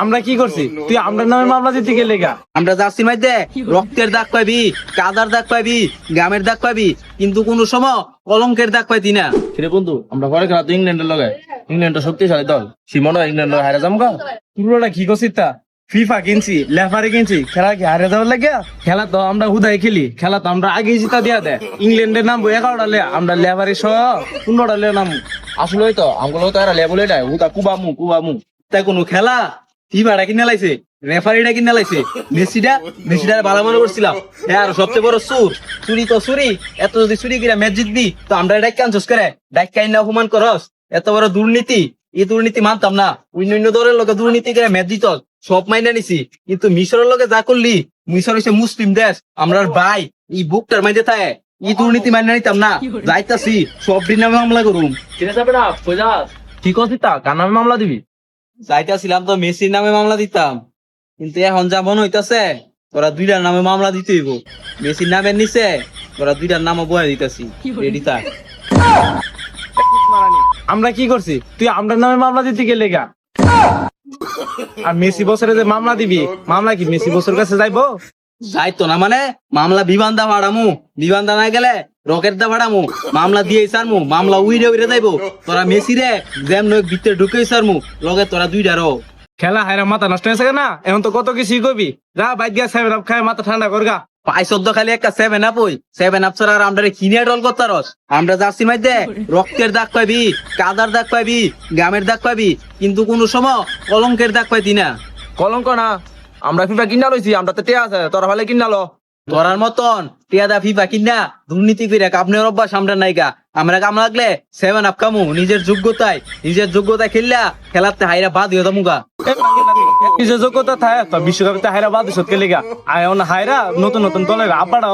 আমরা কি করছি? তুই আমরা নামে মামলা দিতে গেলে গা? আমরা জার্সির মধ্যে রক্তের দাগ পাবি, কাদার দাগ পাবি, গামের দাগ পাবি, কিন্তু কোন সময় কলঙ্কের দাগ পাইতি না। কিরে বন্ধু, আমরা ঘরে খেলা তো ইংল্যান্ডের লগে। ইংল্যান্ড তো শক্তিশালী দল, সিমন ইংল্যান্ড হারে যাম গা। পুরোটা কি করছিস তা? ফিফা কিনছি, লেফারি কিনছি, খেলা কি হারে যাওয়ার লাগে? খেলা তো আমরা হুদাই খেলি, খেলা তো আমরা আগেই জিতা দিয়া দেয়। ইংল্যান্ডের নামবো 11টা লে, আমরা লেফারি সহ 15টা লে নামবো। আসলে তো আমগুলো তো এরা লেবলে নাই, হুদা কুবামু। তাই কোনো খেলা ফিফাটা কিনে লাইছে, রেফারিটা কিনে লাইছে, মেসিটা ভালো মনে করছিলাম। হ্যাঁ, আর সবচেয়ে বড় চুরি তো চুরি। এত যদি চুরি কিনা ম্যাচ জিতবি তো আমরা ডাইক আনছস করে, ডাইক না অপমান করস। এত বড় দুর্নীতি, এই দুর্নীতি মানতাম না। অন্য দলের লোকে দুর্নীতি করে ম্যাচ জিত সব মাইনা নিছি, কিন্তু মিশরের লোকে যা করলি, মিশর হচ্ছে মুসলিম দেশ, আমরার ভাই, এই বুকটার মাইতে থাকে, এই দুর্নীতি মাইনা নিতাম না। যাইতাছি সব দিন নামে মামলা করুম। কিরে যাবে না কইলা? কি করছিস তা? কার নামে মামলা দিবি? যাইতাছিলাম তো মেসির নামে মামলা দিতাম, কিন্তু এখন যা মনে হইতাছে তোরা দুইটার নামে মামলা দিতে হইব। মেসির নামের নিচে তোরা দুইটার নামও বয়ে দিতেছি, রেডি থাক। আমরা কি করছি? তুই আমরা নামে মামলা দিতে গেলে গা? আর মেসি বছরে যে মামলা দিবি, মামলা কি মেসি বছর কাছে যাইবো? যাইতো না মানে মামলা বিমান দা ভাড়ামু, বিমান দা না গেলে রকেট দা ভাড়ামু, মামলা দিয়ে সারমু, মামলা উইরে যাইবো। তোরা মেসি রে জ্যাম নয় ভিতরে ঢুকে সারমু, লগে তোরা দুইটারও। খেলা হায়রা মাথা নষ্ট হয়েছে না? এখন তো কত কিছুই করবি। যা বাইক গিয়া 7 আপ খায় মাথা ঠান্ডা করগা। পাইছদ্দ খালি একটা 7 আপ হই, 7 আপ ছাড়া আর আমরা কিনে ডল করতারস। আমরা জার্সি মাইতে রক্তের দাগ পাবি, কাদার দাগ পাবি, গামের দাগ পাবি, কিন্তু কোন সময় কলঙ্কের দাগ পাইতি না। কলঙ্ক না, আমরা ফিফা কিনা লইছি, আমরা তো টিয়া আছে, তোরা ভালো কিনালো। ধরার মতন টিয়াদা ফিফা কিনা দুর্নীতি করে কাপনের অভ্যাস আমরা নাইকা। আমরা কাম লাগলে 7 আপ কামু, নিজের যোগ্যতায় খেললা খেলাতে হাইরা বাদ হইয়া দামুগা। নিজের যোগ্যতা থাকে তো বিশ্বকাপে হায়রা বাদ সত্যি লেগা আয় হায়রা নতুন দলের আব্বাটা